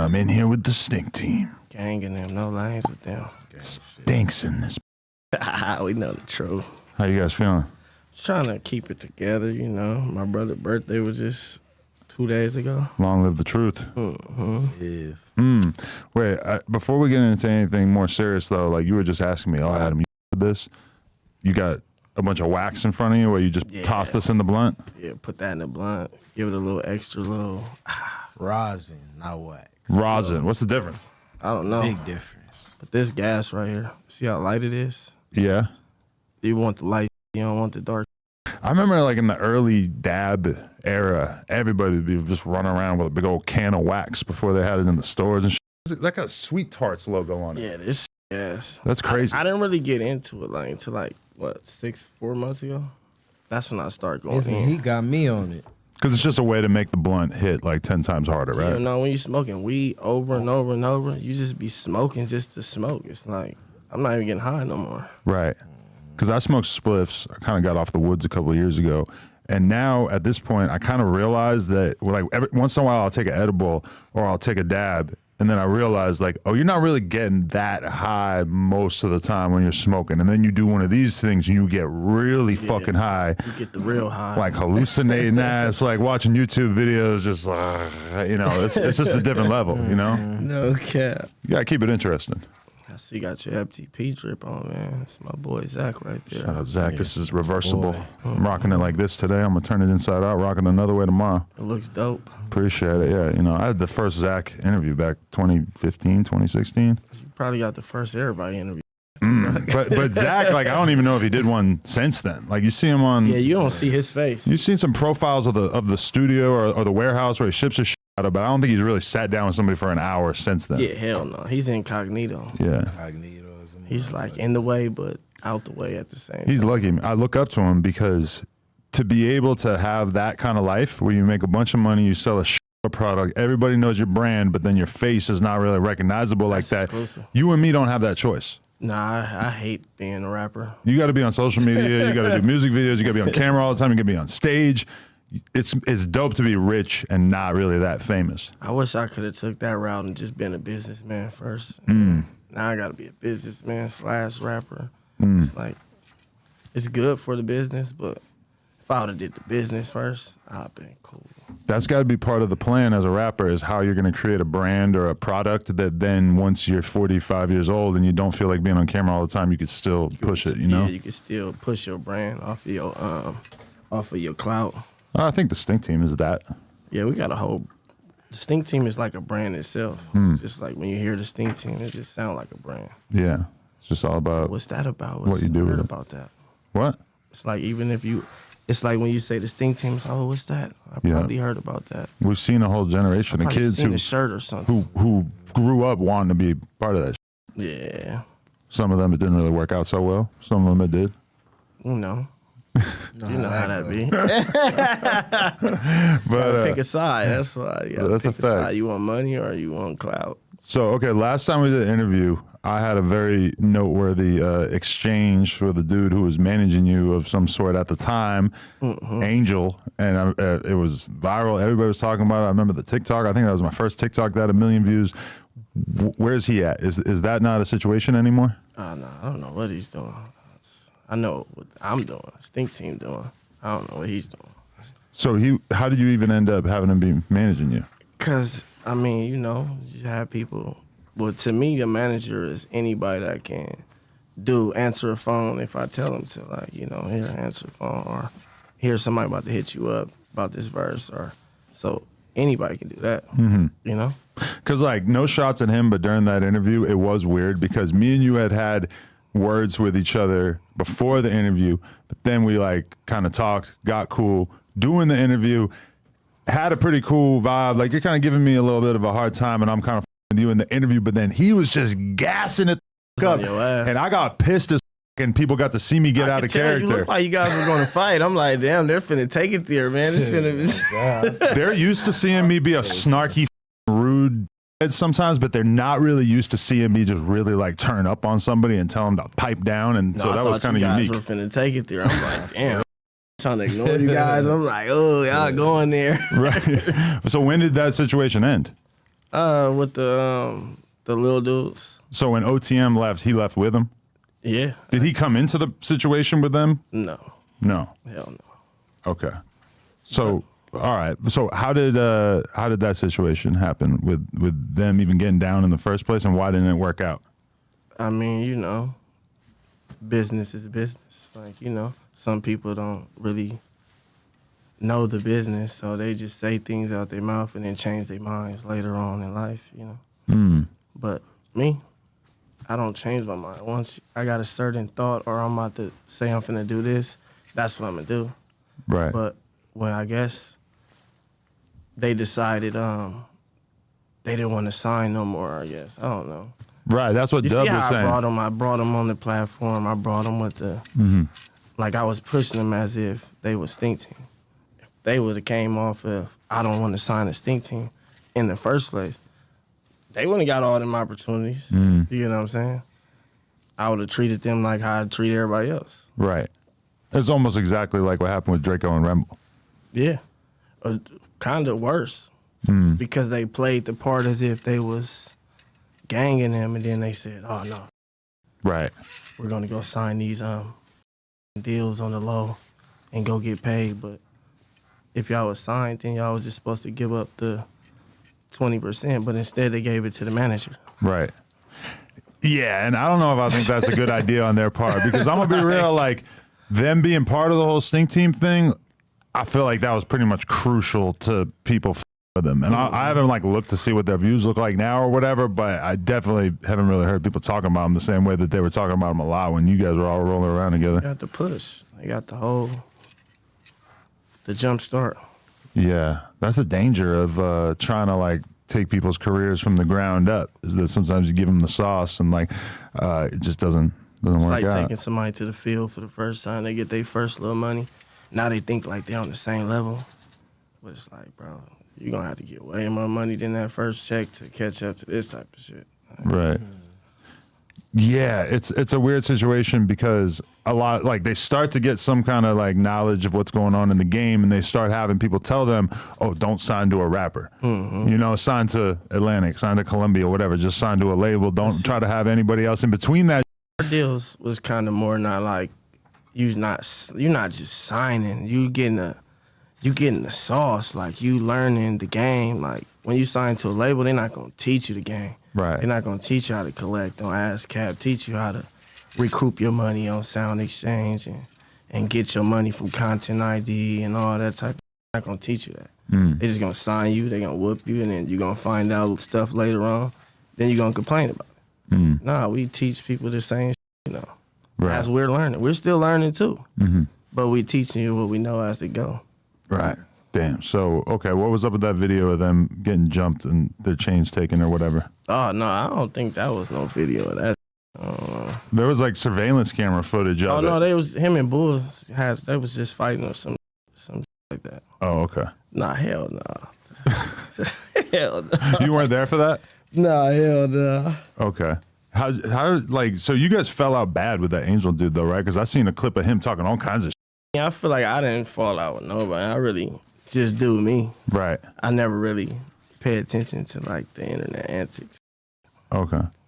I'm in here with the stink team. Gang in them, no lanes with them. Stinks in this. We know the truth. How you guys feeling? Trying to keep it together, you know. My brother's birthday was just 2 days ago. Long live the truth. Mm-hmm. Wait, before we get into anything more serious, though, like you were just asking me, oh, Adam, you did this? You got a bunch of wax in front of you where you just toss this in the blunt? Yeah, put that in the blunt. Give it a little extra little. Rosin, not wax. Rosin. What's the difference? I don't know. Big difference. But this gas right here, see how light it is? Yeah. You want the light, you don't want the dark. I remember like in the early dab era, everybody would be just running around with a big old can of wax before they had it in the stores and shit. That got a Sweet Tarts logo on it. Yeah, this gas. That's crazy. I didn't really get into it like until like, what, 4 months ago? That's when I started going in. He got me on it. Because it's just a way to make the blunt hit like 10 times harder, right? You know, when you're smoking weed over and over and over, you just be smoking just to smoke. It's like, I'm not even getting high no more. Right. Because I smoked spliffs. I kind of got off the woods a couple of years ago. And now at this point, I kind of realize that like once in a while I'll take an edible or I'll take a dab. And then I realized like, oh, you're not really getting that high most of the time when you're smoking. And then you do one of these things and you get really fucking high. You get the real high. Like hallucinating ass, like watching YouTube videos, just you know, it's just a different level, you know? No cap. You gotta keep it interesting. I see you got your FTP drip on, man. It's my boy Zach right there. Shout out Zach, this is reversible. I'm rocking it like this today. I'm gonna turn it inside out, rocking another way tomorrow. It looks dope. Appreciate it, yeah. You know, I had the first Zach interview back 2015, 2016. You probably got the first everybody interview. But Zach, like I don't even know if he did one since then. Like you see him on. Yeah, you don't see his face. You've seen some profiles of the studio or the warehouse where he ships his shit out of, but I don't think he's really sat down with somebody for an hour since then. Yeah, hell no. He's incognito. Yeah. Incognito. He's like in the way, but out the way at the same time. He's lucky. I look up to him because to be able to have that kind of life where you make a bunch of money, you sell a product, everybody knows your brand, but then your face is not really recognizable like that. Exclusive. You and me don't have that choice. Nah, I hate being a rapper. You got to be on social media. You got to do music videos. You got to be on camera all the time. You got to be on stage. It's dope to be rich and not really that famous. I wish I could have took that route and just been a businessman first. Now I got to be a businessman / rapper. It's like, it's good for the business, but if I would have did the business first, I'd have been cool. That's got to be part of the plan as a rapper is how you're going to create a brand or a product that then once you're 45 years old and you don't feel like being on camera all the time, you could still push it, you know? Yeah, you can still push your brand off of your clout. I think the Stink Team is that. Yeah, we got a whole. The Stink Team is like a brand itself. Just like when you hear the Stink Team, it just sounds like a brand. Yeah, it's just all about What's that about? what you do with it. about that? What? It's like even if you, it's like when you say the Stink Team, it's like, oh, what's that? I probably heard about that. We've seen a whole generation of kids seen a shirt or something. who grew up wanting to be part of that. Yeah, Some of them it didn't really work out so well. Some of them it did. you know. You know how that be. But pick a side. That's why. You that's a pick fact. Side. You want money or you want clout? So okay, last time we did an interview, I had a very noteworthy exchange with a dude who was managing you of some sort at the time, Angel, and it was viral. Everybody was talking about it. I remember the TikTok. I think that was my first TikTok that had 1 million views. Where's he at? Is that not a situation anymore? No, I don't know what he's doing. I know what I'm doing. Stink Team doing. I don't know what he's doing. So how did you even end up having him be managing you? Cause I mean, you know, you have people. Well, to me, a manager is anybody that can answer a phone if I tell them to. Like, you know, here, answer the phone, or here's somebody about to hit you up about this verse, or so anybody can do that. You know. Cause like no shots at him, but during that interview, it was weird because me and you had words with each other before the interview, but then we like kind of talked, got cool, doing the interview, had a pretty cool vibe. Like you're kind of giving me a little bit of a hard time and I'm kind of with you in the interview, but then he was just gassing it up and I got pissed as and people got to see me get out of character. You look like you guys were going to fight. I'm like, damn, they're finna take it there, man. It's finna They're used to seeing me be a snarky, rude sometimes, but they're not really used to seeing me just really like turn up on somebody and tell them to pipe down, and so that was kind of unique. I thought you guys were finna take it there. I'm like, damn, I'm trying to ignore you guys. I'm like, oh, y'all going there. Right. So when did that situation end? With the little dudes. So when OTM left, he left with him? Yeah. Did he come into the situation with them? No. No. Hell no. Okay. So all right. So how did that situation happen with them even getting down in the first place, and why didn't it work out? I mean, you know, business is business. Like, you know, some people don't really know the business, so they just say things out their mouth and then change their minds later on in life, you know. But me, I don't change my mind. Once I got a certain thought or I'm about to say I'm finna do this, that's what I'm gonna do. Right. But when I guess they decided they didn't want to sign no more, I guess. I don't know. Right. That's what You Dub see how was saying. I brought them on the platform. I brought them with the, like I was pushing them as if they were stink team. If they would have came off of, I don't want to sign a stink team in the first place, they wouldn't have got all them opportunities. You know what I'm saying? I would have treated them like how I treat everybody else. Right. It's almost exactly like what happened with Draco and Remble. Yeah. Kind of worse. Because they played the part as if they was ganging them, and then they said, oh, no. Right. We're going to go sign these deals on the low and go get paid. But if y'all was signed, then y'all was just supposed to give up the 20%, but instead they gave it to the manager. Right. Yeah, and I don't know if I think that's a good idea on their part, because I'm going to be real, like, them being part of the whole stink team thing, I feel like that was pretty much crucial to people with them. And I haven't, like, looked to see what their views look like now or whatever, but I definitely haven't really heard people talking about them the same way that they were talking about them a lot when you guys were all rolling around together. They got the push. They got the jump start. Yeah, that's the danger of trying to, like, take people's careers from the ground up, is that sometimes you give them the sauce and, like, it just doesn't It's work like out. taking somebody to the field for the first time. They get their first little money. Now they think like they're on the same level. But it's like, bro, you're going to have to get way more money than that first check to catch up to this type of shit. Right. Yeah, it's a weird situation, because a lot, like, they start to get some kind of, like, knowledge of what's going on in the game, and they start having people tell them, oh, don't sign to a rapper. You know, sign to Atlantic, sign to Columbia, whatever. Just sign to a label. Don't try to have anybody else in between that. Our deals was kind of more not like you're not just signing. You getting the sauce. Like, you learning the game. Like, when you sign to a label, they're not gonna teach you the game. Right. They're not gonna teach you how to collect on ASCAP. Teach you how to recoup your money on Sound Exchange and get your money from Content ID and all that type. They're not gonna teach you that. They're just gonna sign you. They're gonna whoop you, and then you're gonna find out stuff later on. Then you're gonna complain about it. Nah, we teach people the same shit, you know. Right. As we're learning. We're still learning too. But we teaching you what we know as it go. Right. Damn. So, okay, what was up with that video of them getting jumped and their chains taken or whatever? Oh, no, I don't think that was no video of that. I don't know. There was, like, surveillance camera footage of Oh, it. no, they was, him and Bull, they was just fighting or some like that. Oh, okay. Nah, hell no. Hell no. You weren't there for that? Nah, hell no. Okay. How like, so you guys fell out bad with that Angel dude, though, right? Because I seen a clip of him talking all kinds of shit. Yeah, I feel like I didn't fall out with nobody. I really just do me. Right. I never really pay attention to, like, the internet antics. Okay.